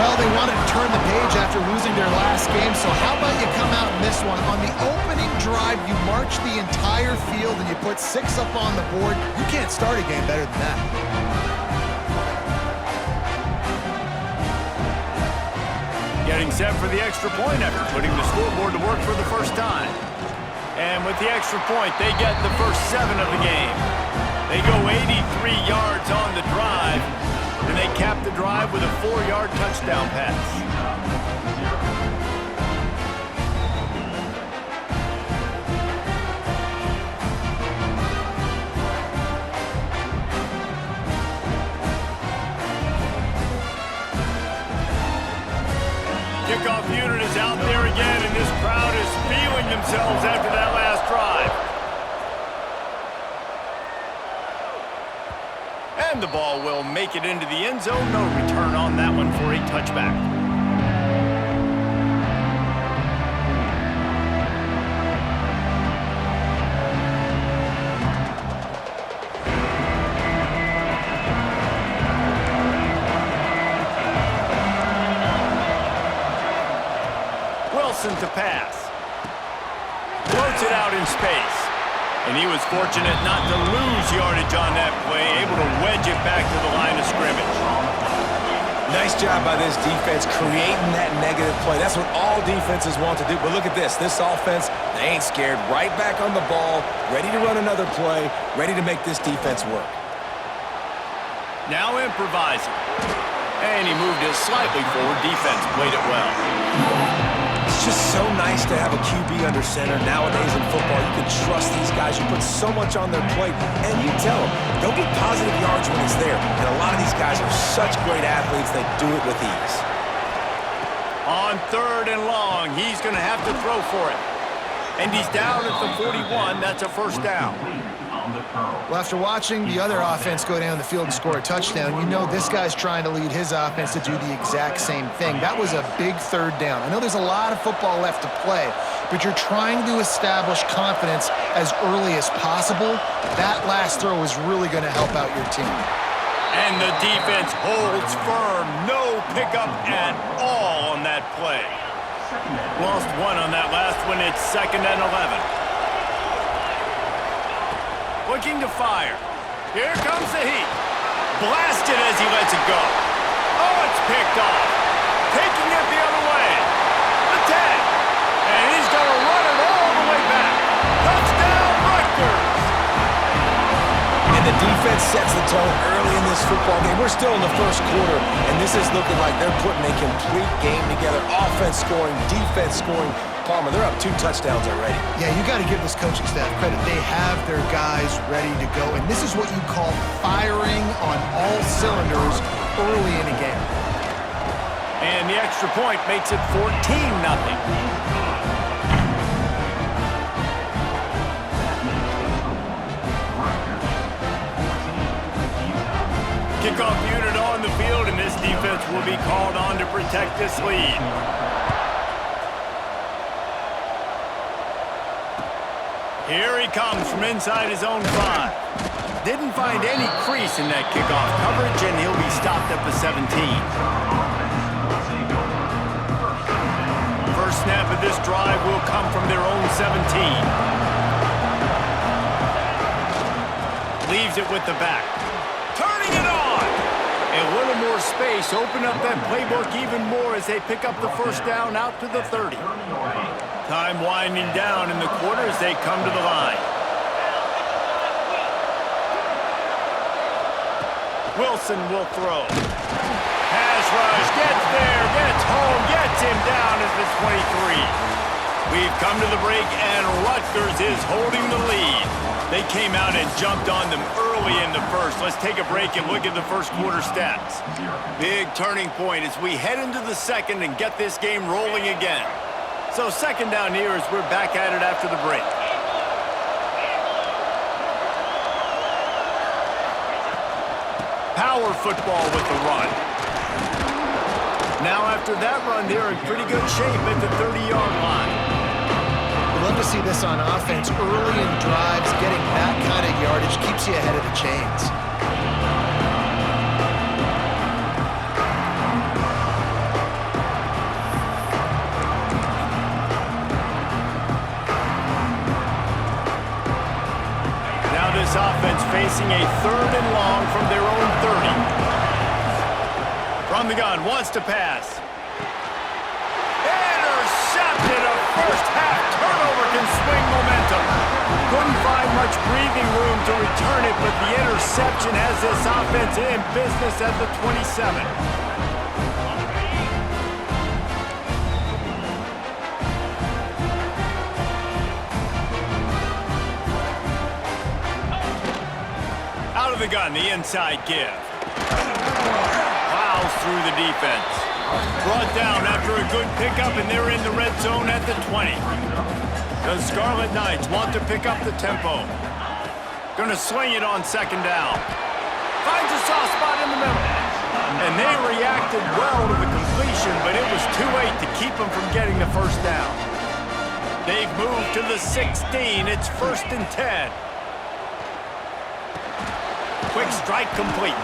Well, they wanted to turn the page after losing their last game, so how about you come out in this one? On the opening drive, you march the entire field and you put 6 up on the board. You can't start a game better than that. Getting set for the extra point after putting the scoreboard to work for the first time. And with the extra point, they get the first 7 of the game. They go 83 yards on the drive, and they cap the drive with a 4-yard touchdown pass. Kickoff unit is out there again, and this crowd is feeling themselves after that last drive. And the ball will make it into the end zone. No return on that one for a touchback. Wilson to pass. Floats it out in space. And he was fortunate not to lose yardage on that play, able to wedge it back to the line of scrimmage. Nice job by this defense creating that negative play. That's what all defenses want to do. But look at this. This offense, they ain't scared. Right back on the ball, ready to run another play, ready to make this defense work. Now improvising. And he moved it slightly forward. Defense played it well. It's just so nice to have a QB under center. Nowadays in football, you can trust these guys. You put so much on their plate, and you tell them, they'll get positive yards when it's there. And a lot of these guys are such great athletes, they do it with ease. On 3rd and long, he's going to have to throw for it. And he's down at the 41. That's a first down. Well, after watching the other offense go down the field and score a touchdown, you know this guy's trying to lead his offense to do the exact same thing. That was a big 3rd down. I know there's a lot of football left to play, but you're trying to establish confidence as early as possible. That last throw is really going to help out your team. And the defense holds firm. No pickup at all on that play. Lost 1 on that last one. It's 2nd and 11. Looking to fire. Here comes the heat. Blasted as he lets it go. Oh, it's picked off. Taking it the other way. The 10. And he's going to run it all the way back. Touchdown, Rutgers. And the defense sets the tone early in this football game. We're still in the first quarter, and this is looking like they're putting a complete game together. Offense scoring, defense scoring. Palmer, they're up 2 touchdowns already. Yeah, you got to give this coaching staff credit. They have their guys ready to go, and this is what you call firing on all cylinders early in a game. And the extra point makes it 14-0. Kickoff unit on the field, and this defense will be called on to protect this lead. Here he comes from inside his own 5. Didn't find any crease in that kickoff coverage, and he'll be stopped at the 17. First snap of this drive will come from their own 17. Leaves it with the back. Turning it on! A little more space. Open up that playbook even more as they pick up the first down out to the 30. Time winding down in the quarter as they come to the line. Wilson will throw. Pass rush, gets there, gets home, gets him down at the 23. We've come to the break, and Rutgers is holding the lead. They came out and jumped on them early in the first. Let's take a break and look at the first quarter stats. Big turning point as we head into the second and get this game rolling again. So 2nd down here as we're back at it after the break. Power football with the run. Now after that run, they're in pretty good shape at the 30-yard line. We'd love to see this on offense. Early in drives, getting that kind of yardage keeps you ahead of the chains. From the gun, wants to pass. Intercepted. A first-half turnover can swing momentum. Couldn't find much breathing room to return it, but the interception has this offense in business at the 27. Out of the gun, the inside give. Plows through the defense. Brought down after a good pickup, and they're in the red zone at the 20. The Scarlet Knights want to pick up the tempo. Gonna swing it on second down. Finds a soft spot in the middle. And they reacted well to the completion, but it was too late to keep them from getting the first down. They've moved to the 16. It's 1st and 10. Quick strike complete.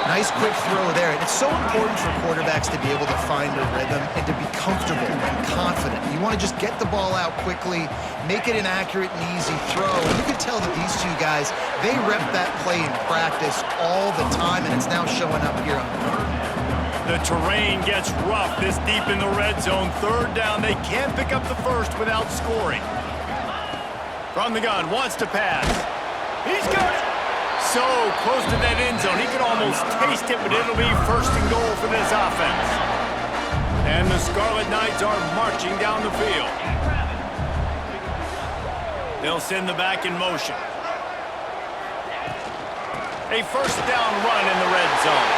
Nice quick throw there. And it's so important for quarterbacks to be able to find a rhythm and to be comfortable and confident. You want to just get the ball out quickly, make it an accurate and easy throw. And you can tell that these two guys, they rep that play in practice all the time, and it's now showing up here on the field. The terrain gets rough this deep in the red zone. 3rd down, they can't pick up the first without scoring. From the gun, wants to pass. He's got it. So close to that end zone. He could almost taste it, but it'll be 1st and goal for this offense. And the Scarlet Knights are marching down the field. They'll send the back in motion. A 1st down run in the red zone.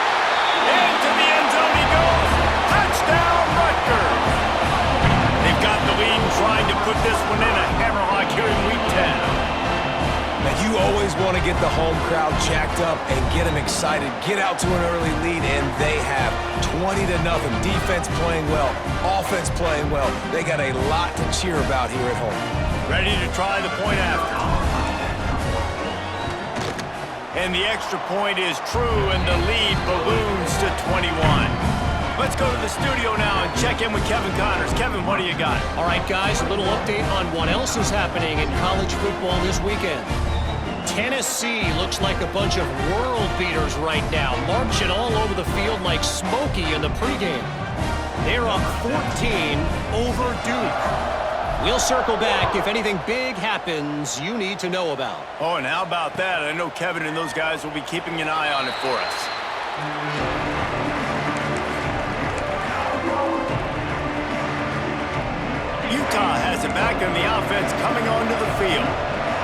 Into the end zone he goes. Touchdown, Rutgers. They've got the lead and trying to put this one in a hammerlock here in Week 10. Now, you always want to get the home crowd jacked up and get them excited. Get out to an early lead, and they have 20-0. Defense playing well, offense playing well. They got a lot to cheer about here at home. Ready to try the point after. And the extra point is true, and the lead balloons to 21. Let's go to the studio now and check in with Kevin Connors. Kevin, what do you got? All right, guys, a little update on what else is happening in college football this weekend. Tennessee looks like a bunch of world beaters right now, marching all over the field like Smokey in the pregame. They're up 14 over Duke. We'll circle back if anything big happens you need to know about. Oh, and how about that? I know Kevin and those guys will be keeping an eye on it for us. Utah has it back on the offense coming onto the field.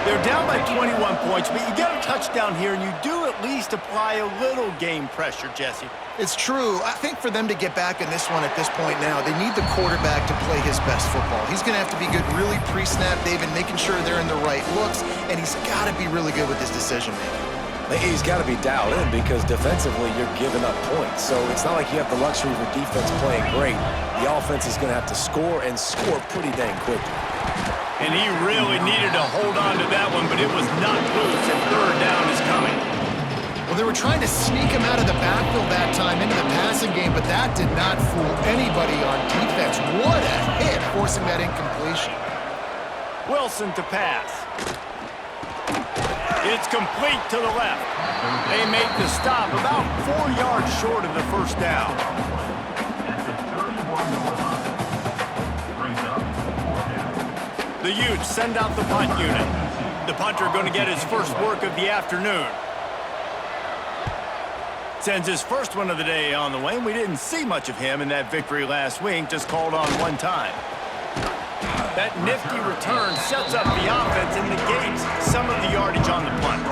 They're down by 21 points, but you get a touchdown here, and you do at least apply a little game pressure, Jesse. It's true. I think for them to get back in this one at this point now, they need the quarterback to play his best football. He's going to have to be good really pre-snap, David, making sure they're in the right looks, and he's got to be really good with his decision-making. He's got to be dialed in because defensively you're giving up points. So it's not like you have the luxury for defense playing great. The offense is going to have to score and score pretty dang quickly. And he really needed to hold on to that one, but it was not loose, and 3rd down is coming. Well, they were trying to sneak him out of the backfield that time into the passing game, but that did not fool anybody on defense. What a hit, forcing that incompletion. Wilson to pass. It's complete to the left. They make the stop about 4 yards short of the 1st down. The Utes send out the punt unit. The punter going to get his first work of the afternoon. Sends his first one of the day on the way, and we didn't see much of him in that victory last week, just called on one time. That nifty return sets up the offense and negates some of the yardage on the punt.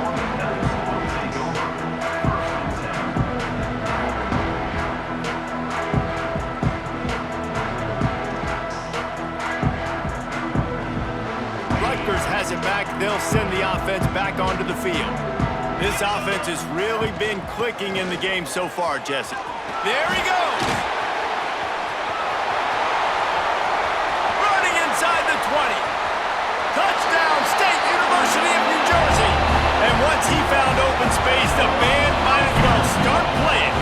Rutgers has it back. They'll send the offense back onto the field. This offense has really been clicking in the game so far, Jesse. There he goes! Running inside the 20. Touchdown, State University of New Jersey. And once he found open space, the band might as well start playing.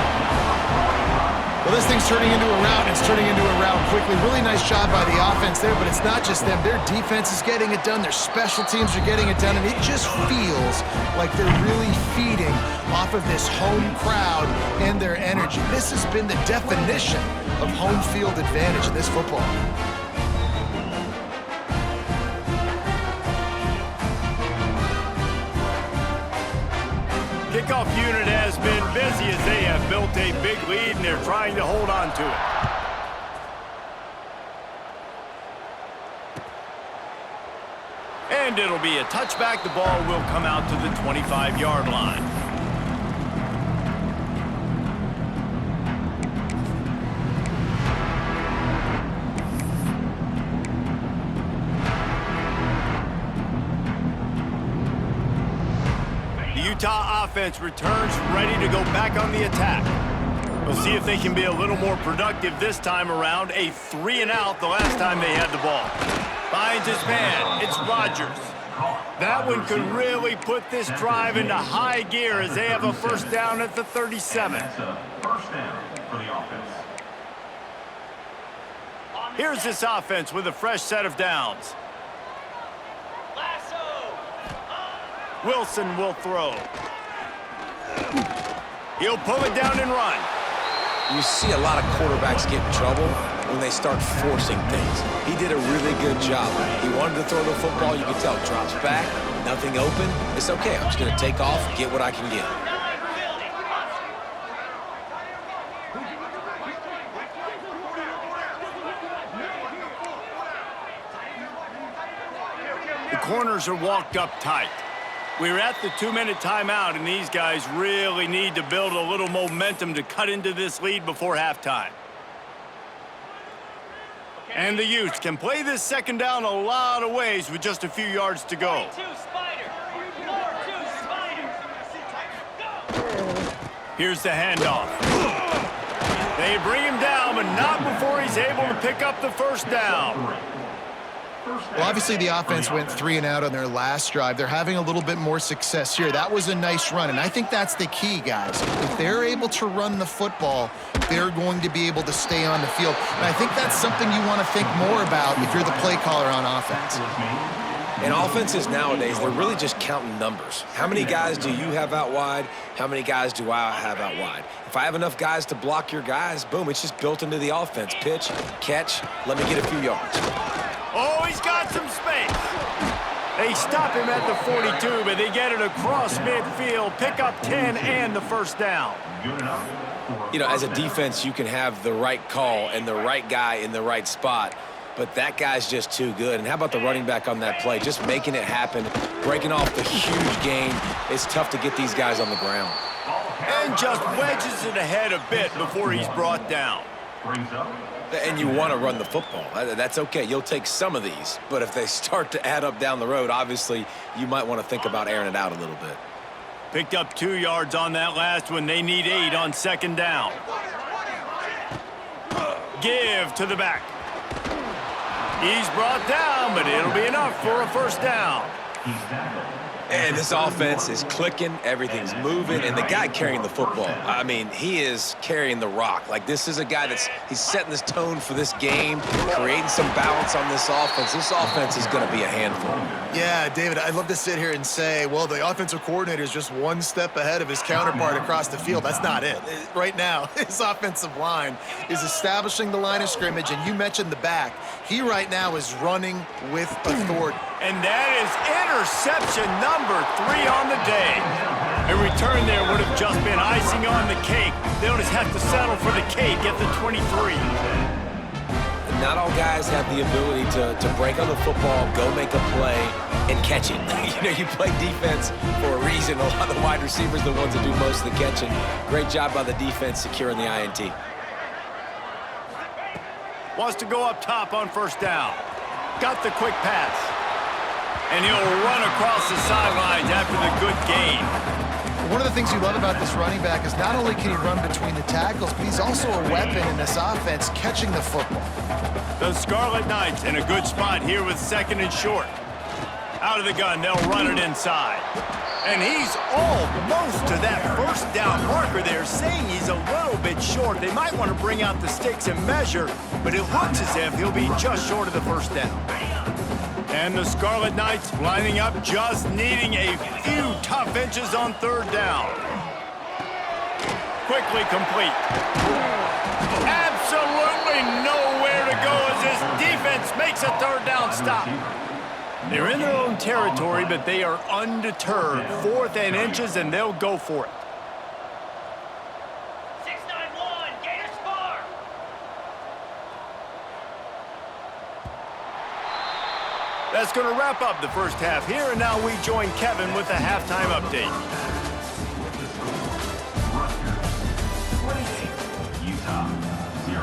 Well, this thing's turning into a rout, and it's turning into a rout quickly. Really nice job by the offense there, but it's not just them. Their defense is getting it done. Their special teams are getting it done, and it just feels like they're really feeding off of this home crowd and their energy. This has been the definition of home field advantage in this football. Kickoff unit has been busy as they have built a big lead, and they're trying to hold on to it. And it'll be a touchback. The ball will come out to the 25-yard line. Utah offense returns ready to go back on the attack. We'll see if they can be a little more productive this time around. A 3-and-out the last time they had the ball. Finds his man. It's Rodgers. That one could really put this drive into high gear as they have a first down at the 37. First down for the offense. Here's this offense with a fresh set of downs. Wilson will throw. He'll pull it down and run. You see a lot of quarterbacks get in trouble when they start forcing things. He did a really good job. He wanted to throw the football. You can tell. Drops back, nothing open. It's okay. I'm just going to take off, get what I can get. The corners are walked up tight. We're at the 2-minute timeout, and these guys really need to build a little momentum to cut into this lead before halftime. And the Utes can play this second down a lot of ways with just a few yards to go. Here's the handoff. They bring him down, but not before he's able to pick up the first down. Well, obviously the offense went 3-and-out on their last drive. They're having a little bit more success here. That was a nice run, and I think that's the key, guys. If they're able to run the football, they're going to be able to stay on the field. And I think that's something you want to think more about if you're the play caller on offense. In offenses nowadays, they're really just counting numbers. How many guys do you have out wide? How many guys do I have out wide? If I have enough guys to block your guys, boom, it's just built into the offense. Pitch, catch, let me get a few yards. Oh, he's got some space. They stop him at the 42, but they get it across midfield, pick up 10 and the first down. You know, as a defense, you can have the right call and the right guy in the right spot, but that guy's just too good. And how about the running back on that play? Just making it happen, breaking off the huge gain. It's tough to get these guys on the ground. And just wedges it ahead a bit before he's brought down. And you want to run the football. That's okay. You'll take some of these. But if they start to add up down the road, obviously, you might want to think about airing it out a little bit. Picked up 2 yards on that last one. They need 8 on second down. Give to the back. He's brought down, but it'll be enough for a first down. And this offense is clicking, everything's moving, and the guy carrying the football, I mean, he is carrying the rock. Like, this is a guy he's setting this tone for this game, creating some balance on this offense. This offense is going to be a handful. Yeah, David, I'd love to sit here and say, well, the offensive coordinator is just one step ahead of his counterpart across the field. That's not it. Right now, his offensive line is establishing the line of scrimmage, and you mentioned the back. He right now is running with authority. And that is interception number 3 on the day. A return there would have just been icing on the cake. They'll just have to settle for the cake at the 23. Not all guys have the ability to break on the football, go make a play, and catch it. You know, you play defense for a reason. A lot of the wide receivers are the ones that do most of the catching. Great job by the defense securing the INT. Wants to go up top on first down. Got the quick pass. And he'll run across the sidelines after the good gain. One of the things you love about this running back is not only can he run between the tackles, but he's also a weapon in this offense catching the football. The Scarlet Knights in a good spot here with second and short. Out of the gun, they'll run it inside. And he's almost to that first down marker there, saying he's a little bit short. They might want to bring out the sticks and measure, but it looks as if he'll be just short of the first down. And the Scarlet Knights lining up, just needing a few tough inches on third down. Quickly complete. Absolutely nowhere to go as this defense makes a third down stop. They're in their own territory, but they are undeterred. 4th and inches, and they'll go for it. 691, Gators Farm. That's going to wrap up the first half here, and now we join Kevin with the halftime update. Rutgers 28, Utah 0.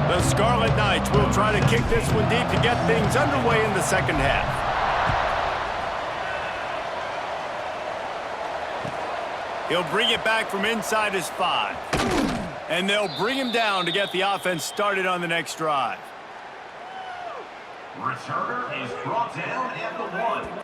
The Scarlet Knights will try to kick this one deep to get things underway in the second half. He'll bring it back from inside his 5. And they'll bring him down to get the offense started on the next drive. Returner is brought down at the 1.